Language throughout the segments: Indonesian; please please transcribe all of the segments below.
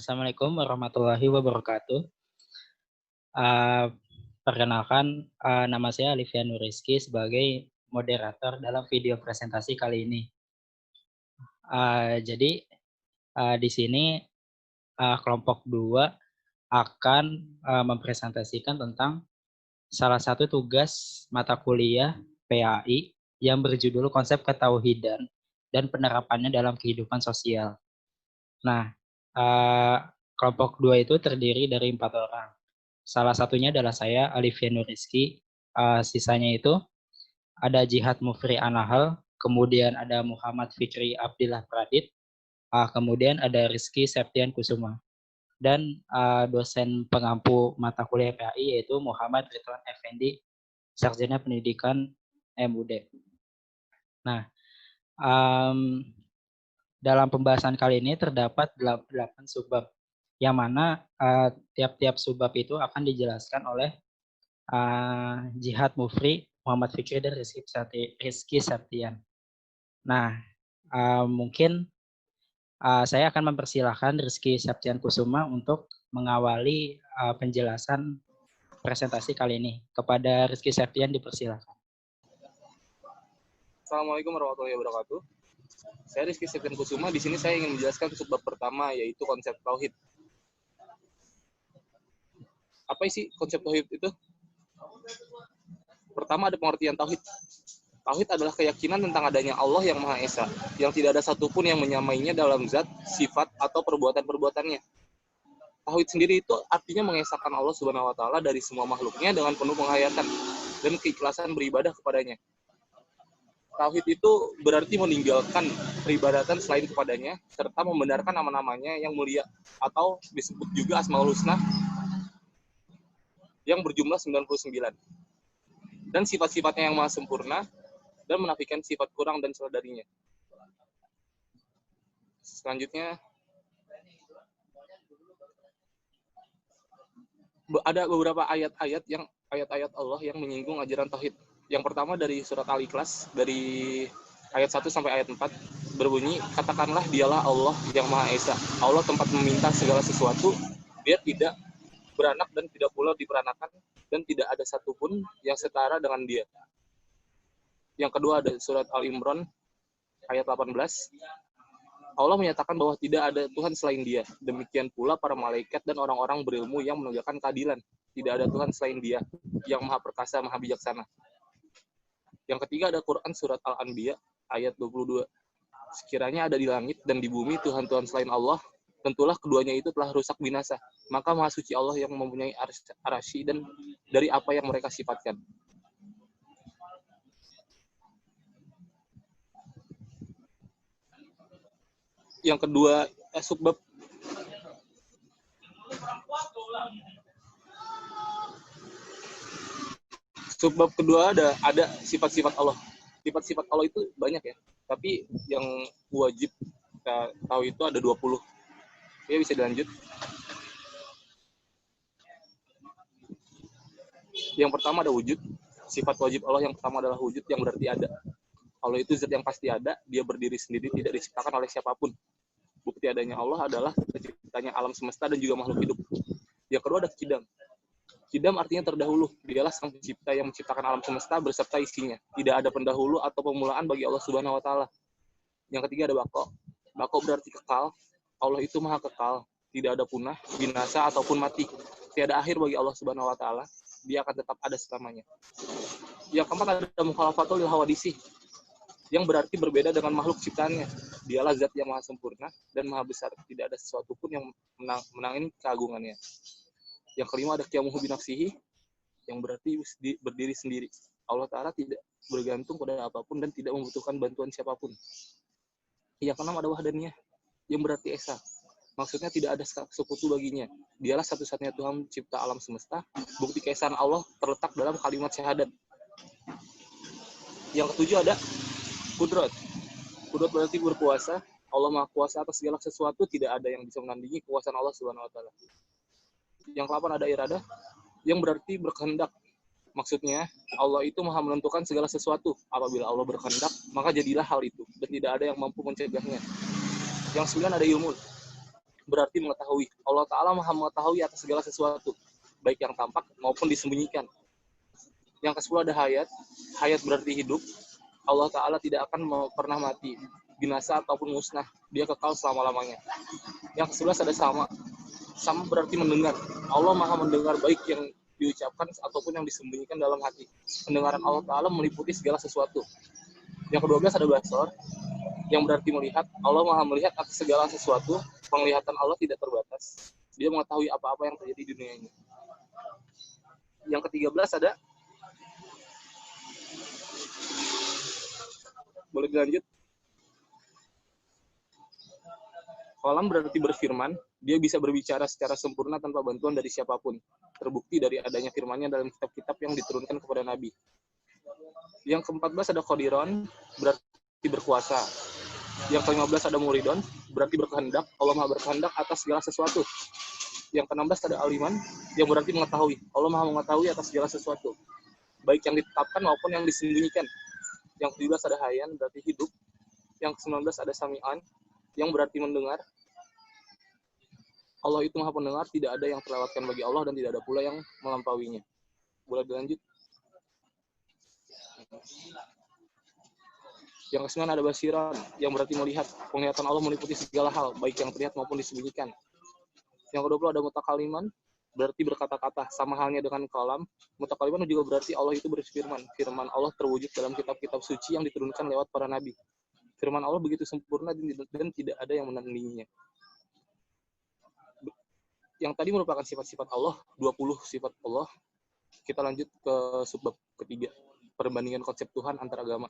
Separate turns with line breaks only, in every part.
Assalamualaikum warahmatullahi wabarakatuh. Eee, Perkenalkan, nama saya Alfian Rizky sebagai moderator dalam video presentasi kali ini. Jadi, di sini, kelompok 2 akan, mempresentasikan tentang salah satu tugas mata kuliah PAI yang berjudul Konsep Ketauhidan dan Penerapannya dalam Kehidupan Sosial. Nah, eee, kelompok 2 itu terdiri dari 4 orang. Salah satunya adalah saya, Alfian Rizky, sisanya itu ada Jihad Mufri Anahal, kemudian ada Muhammad Fikri Abdillah Pradit, kemudian ada Rizky Septian Kusuma, dan, dosen pengampu mata kuliah PAI yaitu Muhammad Ridwan Effendi, Sarjana Pendidikan MUD. Nah, mmm, dalam pembahasan kali ini terdapat 8 subbab, yang mana, tiap-tiap subbab itu akan dijelaskan oleh Jihad Mufri, Muhammad Fikri, dan Rizky Septian. Nah, mungkin, saya akan mempersilahkan Rizky Septian Kusuma untuk mengawali, penjelasan presentasi kali ini. Kepada Rizky Septian dipersilahkan.
Assalamualaikum warahmatullahi wabarakatuh. Saya Rizky Septian Kusuma. Di sini saya ingin menjelaskan subbab pertama, yaitu konsep tauhid. Apa isi konsep tauhid itu? Pertama ada pengertian tauhid. Tauhid adalah keyakinan tentang adanya Allah yang Maha Esa, yang tidak ada satupun yang menyamainya dalam zat, sifat, atau perbuatan-perbuatannya. Tauhid sendiri itu artinya mengesahkan Allah Subhanahu wa Ta'ala dari semua makhluknya dengan penuh penghayatan dan keikhlasan beribadah kepadanya. Tauhid itu berarti meninggalkan peribadatan selain kepadanya, serta membenarkan nama-namanya yang mulia, atau disebut juga Asmaul Husna, yang berjumlah 99. Dan sifat-sifatnya yang maha sempurna, dan menafikan sifat kurang dan salah darinya. Selanjutnya, ada beberapa ayat-ayat Allah yang menyinggung ajaran tauhid. Yang pertama dari surat Al-Ikhlas, dari ayat 1 sampai ayat 4, berbunyi, katakanlah dialah Allah yang Maha Esa. Allah tempat meminta segala sesuatu, dia tidak beranak dan tidak pula diperanakan, dan tidak ada satupun yang setara dengan dia. Yang kedua ada surat Al-Imran, ayat 18, Allah menyatakan bahwa tidak ada Tuhan selain dia. Demikian pula para malaikat dan orang-orang berilmu yang menegakkan keadilan. Tidak ada Tuhan selain dia, yang maha perkasa, maha bijaksana. Yang ketiga ada Quran surat Al-Anbiya ayat 22. Sekiranya ada di langit dan di bumi Tuhan-Tuhan selain Allah, tentulah keduanya itu telah rusak binasa. Maka maha suci Allah yang mempunyai arsy dan dari apa yang mereka sifatkan. Yang kedua, subbab kedua ada sifat-sifat Allah. Sifat-sifat Allah itu banyak ya, tapi yang wajib kita tahu itu ada 20. Ya, bisa dilanjut. Yang pertama ada wujud. Sifat wajib Allah yang pertama adalah wujud, yang berarti ada. Allah itu zat yang pasti ada, dia berdiri sendiri, tidak diciptakan oleh siapapun. Bukti adanya Allah adalah terciptanya alam semesta dan juga makhluk hidup. Yang kedua ada qidam. Qidam artinya terdahulu. Dialah sang pencipta yang menciptakan alam semesta beserta isinya. Tidak ada pendahulu atau permulaan bagi Allah Subhanahu wa Ta'ala. Yang ketiga ada baqo. Baqo berarti kekal. Allah itu maha kekal. Tidak ada punah, binasa ataupun mati. Tiada akhir bagi Allah Subhanahu wa Ta'ala. Dia akan tetap ada selamanya. Yang keempat ada mukhalafatul hawadisi, yang berarti berbeda dengan makhluk ciptaannya. Dialah zat yang maha sempurna dan maha besar. Tidak ada sesuatu pun yang menangin keagungannya. Yang kelima ada qiyamuhu binafsihi, yang berarti berdiri sendiri. Allah Ta'ala tidak bergantung pada apapun dan tidak membutuhkan bantuan siapapun. Yang keenam ada wahdaniyah, yang berarti esa. Maksudnya tidak ada sekutu baginya. Dialah satu-satunya Tuhan cipta alam semesta. Bukti keesaan Allah terletak dalam kalimat syahadat. Yang ketujuh ada Kudrat. Kudrat berarti berkuasa. Allah maha kuasa atas segala sesuatu, tidak ada yang bisa menandingi kekuasaan Allah Subhanahu wa Ta'ala. Yang ke-8 ada iradah, yang berarti berkehendak. Maksudnya, Allah itu maha menentukan segala sesuatu. Apabila Allah berkehendak, maka jadilah hal itu, dan tidak ada yang mampu mencegahnya. Yang 9 ada ilmu. berarti mengetahui. Allah Ta'ala maha mengetahui atas segala sesuatu, baik yang tampak maupun disembunyikan. Yang ke-10 ada hayat. Hayat berarti hidup. Allah Ta'ala tidak akan pernah mati, binasa ataupun musnah. Dia kekal selama-lamanya. Yang ke-11 ada sama. Sama berarti mendengar. Allah maha mendengar baik yang diucapkan ataupun yang disembunyikan dalam hati. Pendengaran Allah Ta'ala meliputi segala sesuatu. Yang ke-12 ada basar, yang berarti melihat. Allah maha melihat atas segala sesuatu. Penglihatan Allah tidak terbatas. Dia mengetahui apa-apa yang terjadi di dunia ini. Yang ke-13 ada, boleh dilanjut? Kalam berarti berfirman, dia bisa berbicara secara sempurna tanpa bantuan dari siapapun. Terbukti dari adanya firman-Nya dalam kitab-kitab yang diturunkan kepada Nabi. Yang ke-14 ada qadiron, berarti berkuasa. Yang ke-15 ada muridon, berarti berkehendak. Allah maha berkehendak atas segala sesuatu. Yang ke-16 ada aliman, yang berarti mengetahui. Allah maha mengetahui atas segala sesuatu, baik yang ditetapkan maupun yang disembunyikan. Yang ke-17 ada hayan, berarti hidup. Yang ke-19 ada sami'an, yang berarti mendengar. Allah itu maha pendengar, tidak ada yang terlewatkan bagi Allah dan tidak ada pula yang melampauinya. Boleh dilanjut? Yang ke-9 ada basiran, yang berarti melihat. Penglihatan Allah meliputi segala hal, baik yang terlihat maupun disembunyikan. Yang ke-20 ada mutakaliman, berarti berkata-kata. Sama halnya dengan kalam, mutakaliman juga berarti Allah itu berfirman. Firman Allah terwujud dalam kitab-kitab suci yang diturunkan lewat para nabi. Firman Allah begitu sempurna dan tidak ada yang menandinginya. Yang tadi merupakan sifat-sifat Allah, 20 sifat Allah. Kita lanjut ke subbab ketiga, perbandingan konsep Tuhan antar agama.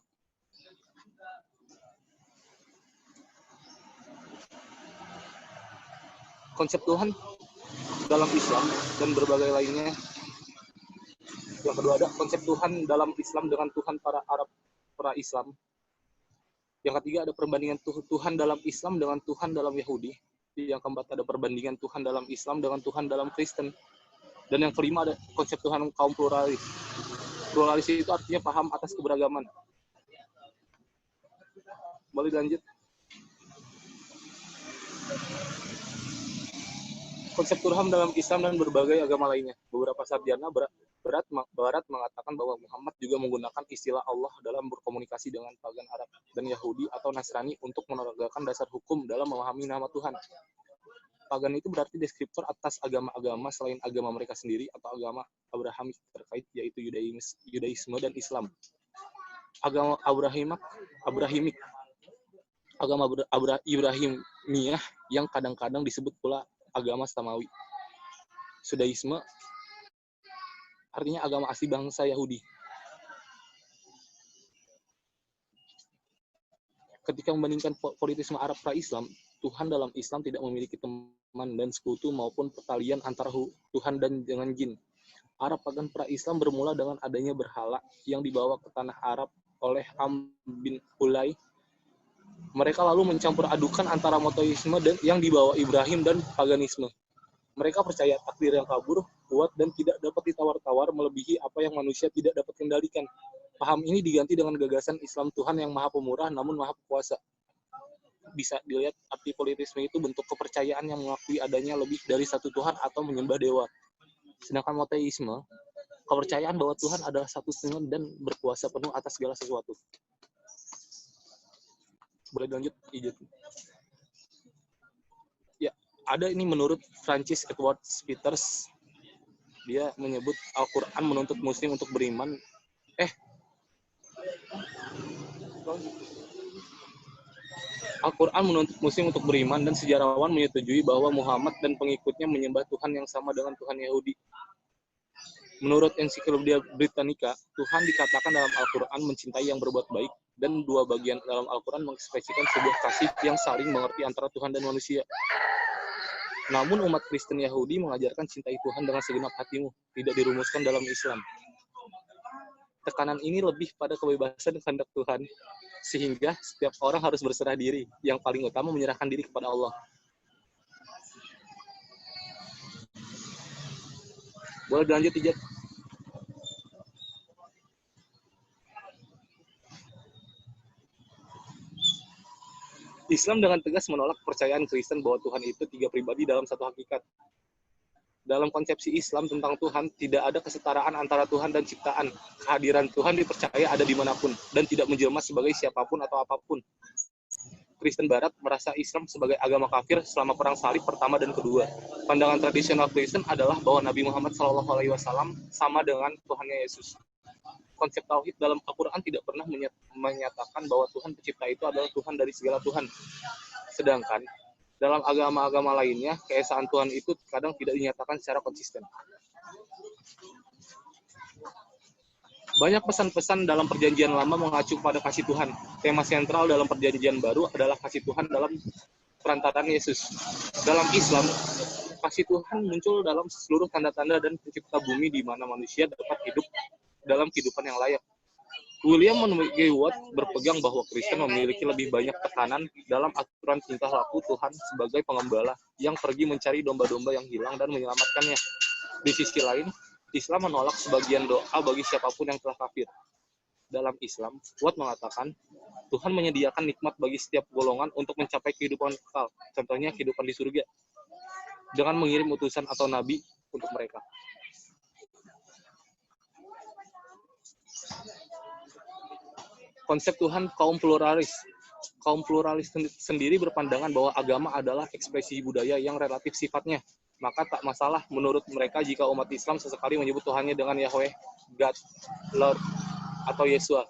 Konsep Tuhan dalam Islam dan berbagai lainnya. Yang kedua ada konsep Tuhan dalam Islam dengan Tuhan para Arab, para Islam. Yang ketiga ada perbandingan Tuhan dalam Islam dengan Tuhan dalam Yahudi. Yang keempat ada perbandingan Tuhan dalam Islam dengan Tuhan dalam Kristen. Dan yang kelima ada konsep Tuhan kaum pluralis. Pluralis itu artinya paham atas keberagaman. Boleh lanjut? Konsep Tuhan dalam Islam dan berbagai agama lainnya. Beberapa sarjana Barat mengatakan bahwa Muhammad juga menggunakan istilah Allah dalam berkomunikasi dengan pagan Arab dan Yahudi atau Nasrani untuk menegakkan dasar hukum dalam memahami nama Tuhan. Pagan itu berarti deskriptor atas agama-agama selain agama mereka sendiri atau agama Abrahamik terkait, yaitu Yudaisme dan Islam. Agama Abrahimik, agama Ibrahimiyah yang kadang-kadang disebut pula agama Samawi. Judaisme artinya agama asli bangsa Yahudi. Ketika membandingkan politisme Arab pra-Islam, Tuhan dalam Islam tidak memiliki teman dan sekutu maupun pertalian antara Tuhan dan dengan jin. Arab pagan pra-Islam bermula dengan adanya berhala yang dibawa ke tanah Arab oleh Am bin Hulay. Mereka lalu mencampur adukan antara monoteisme dan yang dibawa Ibrahim dan paganisme. Mereka percaya takdir yang kabur, kuat, dan tidak dapat ditawar-tawar melebihi apa yang manusia tidak dapat kendalikan. Paham ini diganti dengan gagasan Islam Tuhan yang maha pemurah namun maha kuasa. Bisa dilihat arti politisme itu bentuk kepercayaan yang mengakui adanya lebih dari satu Tuhan atau menyembah dewa. Sedangkan monoteisme, kepercayaan bahwa Tuhan adalah satu Tuhan dan berkuasa penuh atas segala sesuatu. Boleh lanjut, Ijut? Ya, ada ini menurut Francis Edward Peters, dia menyebut Al-Quran menuntut Muslim untuk beriman. Al-Quran menuntut Muslim untuk beriman dan sejarawan menyetujui bahwa Muhammad dan pengikutnya menyembah Tuhan yang sama dengan Tuhan Yahudi. Menurut Ensiklopedia Britannica, Tuhan dikatakan dalam Al-Quran mencintai yang berbuat baik, dan dua bagian dalam Al-Quran mengekspresikan sebuah kasih yang saling mengerti antara Tuhan dan manusia. Namun umat Kristen Yahudi mengajarkan cintai Tuhan dengan segenap hatimu, tidak dirumuskan dalam Islam. Tekanan ini lebih pada kebebasan kehendak Tuhan, sehingga setiap orang harus berserah diri, yang paling utama menyerahkan diri kepada Allah. Boleh dilanjut, Ijat? Islam dengan tegas menolak kepercayaan Kristen bahwa Tuhan itu 3 pribadi dalam satu hakikat. Dalam konsepsi Islam tentang Tuhan, tidak ada kesetaraan antara Tuhan dan ciptaan. Kehadiran Tuhan dipercaya ada dimanapun, dan tidak menjelma sebagai siapapun atau apapun. Kristen Barat merasa Islam sebagai agama kafir selama perang salib pertama dan kedua. Pandangan tradisional Kristen adalah bahwa Nabi Muhammad SAW sama dengan Tuhannya Yesus. Konsep tauhid dalam Al-Quran tidak pernah menyatakan bahwa Tuhan pencipta itu adalah Tuhan dari segala Tuhan. Sedangkan dalam agama-agama lainnya, keesaan Tuhan itu kadang tidak dinyatakan secara konsisten. Banyak pesan-pesan dalam perjanjian lama mengacu pada kasih Tuhan. Tema sentral dalam perjanjian baru adalah kasih Tuhan dalam perantaraan Yesus. Dalam Islam, kasih Tuhan muncul dalam seluruh tanda-tanda dan pencipta bumi di mana manusia dapat hidup dalam kehidupan yang layak. William Gayward berpegang bahwa Kristen memiliki lebih banyak tekanan dalam aturan tingkah laku Tuhan sebagai pengembala yang pergi mencari domba-domba yang hilang dan menyelamatkannya. Di sisi lain, Islam menolak sebagian doa bagi siapapun yang telah kafir. Dalam Islam, Watt mengatakan, Tuhan menyediakan nikmat bagi setiap golongan untuk mencapai kehidupan kekal, contohnya kehidupan di surga, dengan mengirim utusan atau nabi untuk mereka. Konsep Tuhan kaum pluralis. Kaum pluralis sendiri berpandangan bahwa agama adalah ekspresi budaya yang relatif sifatnya. Maka tak masalah menurut mereka jika umat Islam sesekali menyebut Tuhannya dengan Yahweh, God, Lord, atau Yesua.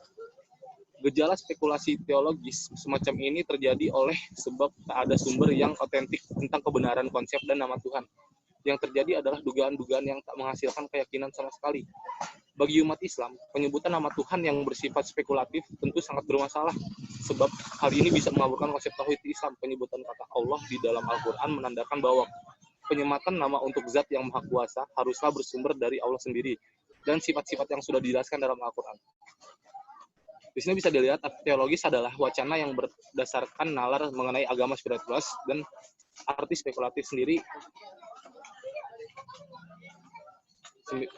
Gejala spekulasi teologis semacam ini terjadi oleh sebab tak ada sumber yang otentik tentang kebenaran konsep dan nama Tuhan. Yang terjadi adalah dugaan-dugaan yang tak menghasilkan keyakinan sama sekali. Bagi umat Islam, penyebutan nama Tuhan yang bersifat spekulatif tentu sangat bermasalah, sebab hal ini bisa mengaburkan konsep tauhid Islam. Penyebutan kata Allah di dalam Al-Quran menandakan bahwa penyematan nama untuk zat yang maha kuasa haruslah bersumber dari Allah sendiri, dan sifat-sifat yang sudah dijelaskan dalam Al-Quran. Di sini bisa dilihat teologis adalah wacana yang berdasarkan nalar mengenai agama spiritualis, dan arti spekulatif sendiri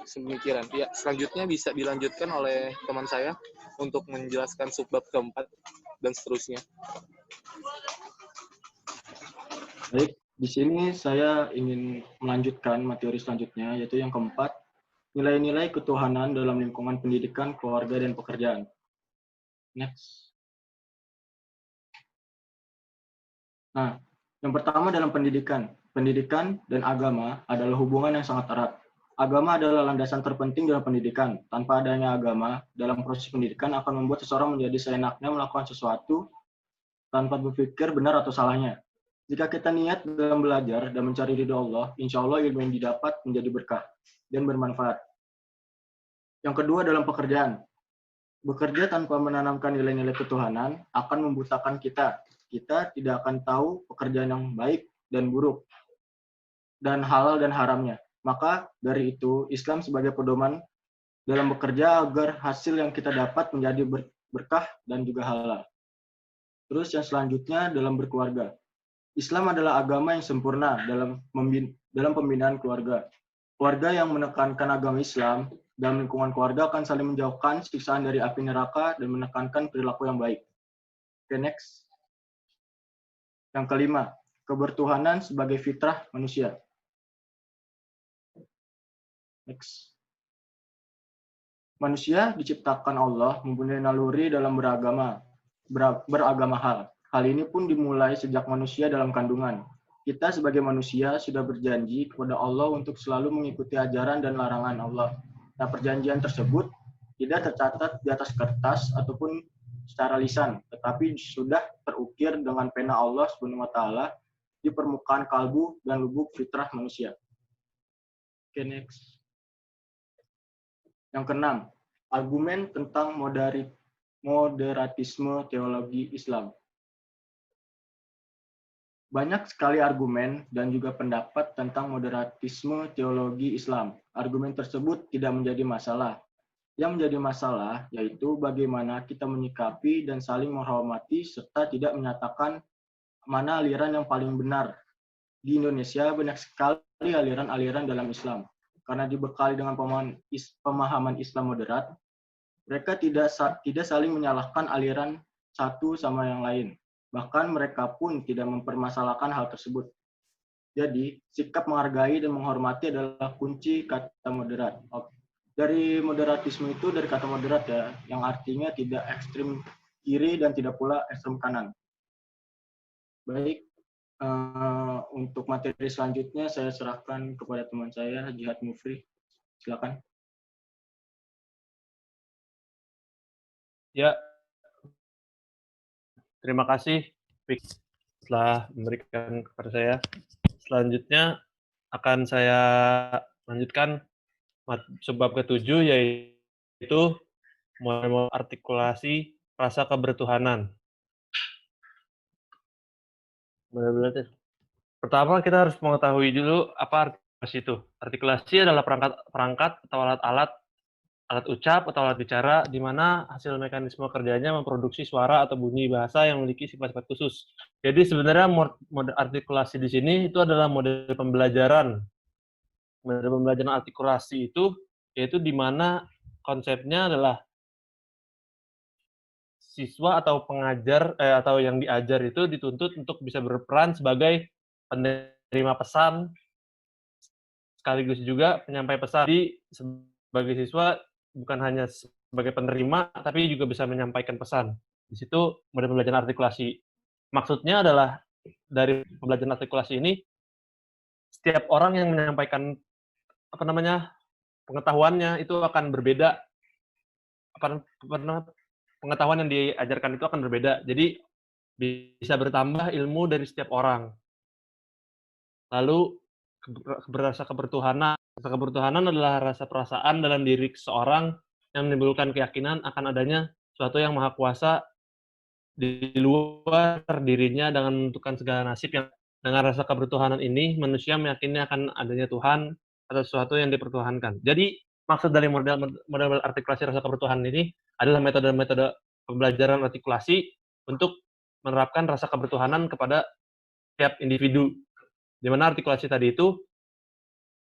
semikiran. Ya, selanjutnya bisa dilanjutkan oleh teman saya untuk menjelaskan subbab keempat dan seterusnya.
Baik, di sini saya ingin melanjutkan materi selanjutnya, yaitu yang keempat, nilai-nilai ketuhanan dalam lingkungan pendidikan, keluarga, dan pekerjaan. Next. Nah, yang pertama dalam pendidikan. Pendidikan dan agama adalah hubungan yang sangat erat. Agama adalah landasan terpenting dalam pendidikan. Tanpa adanya agama, dalam proses pendidikan akan membuat seseorang menjadi seenaknya melakukan sesuatu tanpa berpikir benar atau salahnya. Jika kita niat dalam belajar dan mencari ridho Allah, insya Allah ilmu yang didapat menjadi berkah dan bermanfaat. Yang kedua dalam pekerjaan. Bekerja tanpa menanamkan nilai-nilai ketuhanan akan membutakan kita. Kita tidak akan tahu pekerjaan yang baik dan buruk, dan halal dan haramnya. Maka dari itu, Islam sebagai pedoman dalam bekerja agar hasil yang kita dapat menjadi berkah dan juga halal. Terus yang selanjutnya dalam berkeluarga. Islam adalah agama yang sempurna dalam pembinaan keluarga. Keluarga yang menekankan agama Islam dalam lingkungan keluarga akan saling menjauhkan siksaan dari api neraka dan menekankan perilaku yang baik. Oke, next. Yang kelima, kebertuhanan sebagai fitrah manusia. Next. Manusia diciptakan Allah mempunyai naluri dalam beragama hal. Hal ini pun dimulai sejak manusia dalam kandungan. Kita sebagai manusia sudah berjanji kepada Allah untuk selalu mengikuti ajaran dan larangan Allah. Nah, perjanjian tersebut tidak tercatat di atas kertas ataupun secara lisan, tetapi sudah terukir dengan pena Allah SWT di permukaan kalbu dan lubuk fitrah manusia. Oke, next. Yang keenam, argumen tentang moderatisme teologi Islam. Banyak sekali argumen dan juga pendapat tentang moderatisme teologi Islam. Argumen tersebut tidak menjadi masalah. Yang menjadi masalah yaitu bagaimana kita menyikapi dan saling menghormati serta tidak menyatakan mana aliran yang paling benar. Di Indonesia banyak sekali aliran-aliran dalam Islam. Karena dibekali dengan pemahaman Islam moderat, mereka tidak saling menyalahkan aliran satu sama yang lain. Bahkan mereka pun tidak mempermasalahkan hal tersebut. Jadi, sikap menghargai dan menghormati adalah kunci kata moderat. Dari moderatisme itu dari kata moderat ya, yang artinya tidak ekstrim kiri dan tidak pula ekstrem kanan. Baik, untuk materi selanjutnya saya serahkan kepada teman saya, Jihad Mufri. Silakan.
Ya, terima kasih telah memberikan kepada saya. Selanjutnya akan saya lanjutkan sebab ke-7, yaitu model artikulasi rasa kebertuhanan. Pertama, kita harus mengetahui dulu apa artikulasi itu. Artikulasi adalah perangkat atau alat ucap atau alat bicara di mana hasil mekanisme kerjanya memproduksi suara atau bunyi bahasa yang memiliki sifat-sifat khusus. Jadi sebenarnya model artikulasi di sini itu adalah model pembelajaran. Model pembelajaran artikulasi itu yaitu di mana konsepnya adalah siswa atau pengajar atau yang diajar itu dituntut untuk bisa berperan sebagai penerima pesan sekaligus juga penyampai pesan. Jadi sebagai siswa bukan hanya sebagai penerima tapi juga bisa menyampaikan pesan. Di situ model pembelajaran artikulasi. Maksudnya adalah dari pembelajaran artikulasi ini setiap orang yang menyampaikan pengetahuannya itu akan berbeda. Pengetahuan yang diajarkan itu akan berbeda. Jadi bisa bertambah ilmu dari setiap orang. Lalu rasa kebertuhanan. Rasa kebertuhanan adalah rasa perasaan dalam diri seseorang yang menimbulkan keyakinan akan adanya suatu yang maha kuasa di luar dirinya dengan menentukan segala nasib. Yang dengan rasa kebertuhanan ini manusia meyakini akan adanya Tuhan atau sesuatu yang dipertuhankan. Jadi maksud dari model artikulasi rasa kebertuhanan ini adalah metode-metode pembelajaran artikulasi untuk menerapkan rasa kebertuhanan kepada setiap individu. Di mana artikulasi tadi itu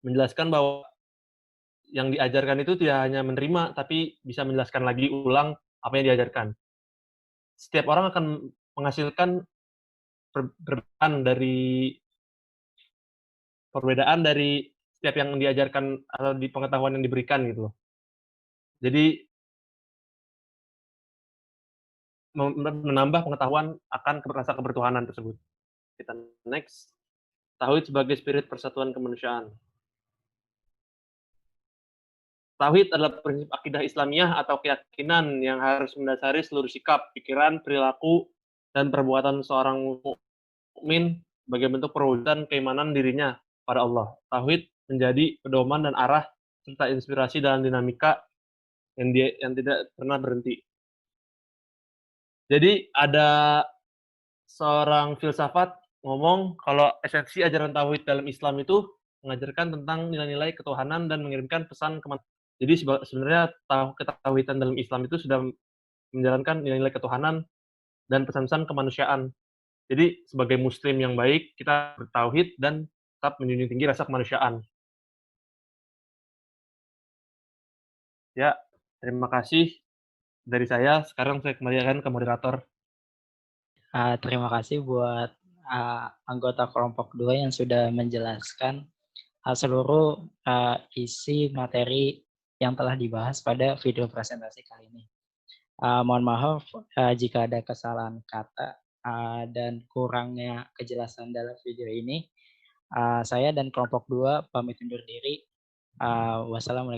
menjelaskan bahwa yang diajarkan itu tidak hanya menerima, tapi bisa menjelaskan lagi ulang apa yang diajarkan. Setiap orang akan menghasilkan perbedaan dari setiap yang diajarkan atau di pengetahuan yang diberikan gitu loh. Jadi menambah pengetahuan akan rasa kebertuhanan tersebut. Kita next. Tauhid sebagai spirit persatuan kemanusiaan. Tauhid adalah prinsip akidah Islamiyah atau keyakinan yang harus mendasari seluruh sikap, pikiran, perilaku, dan perbuatan seorang mukmin sebagai bentuk perwujudan keimanan dirinya pada Allah. Tauhid menjadi pedoman dan arah serta inspirasi dalam dinamika yang tidak pernah berhenti. Jadi ada seorang filsafat ngomong kalau esensi ajaran tauhid dalam Islam itu mengajarkan tentang nilai-nilai ketuhanan dan mengirimkan pesan ke manusia. Jadi sebenarnya ketauhidan dalam Islam itu sudah menjalankan nilai-nilai ketuhanan dan pesan-pesan kemanusiaan. Jadi sebagai muslim yang baik, kita bertauhid dan tetap menjunjung tinggi rasa kemanusiaan. Ya, terima kasih dari saya. Sekarang saya kembalikan ke moderator.
Terima kasih buat anggota kelompok 2 yang sudah menjelaskan seluruh isi materi yang telah dibahas pada video presentasi kali ini. Mohon maaf jika ada kesalahan kata dan kurangnya kejelasan dalam video ini. Saya dan kelompok 2 pamit undur diri. Wassalamualaikum.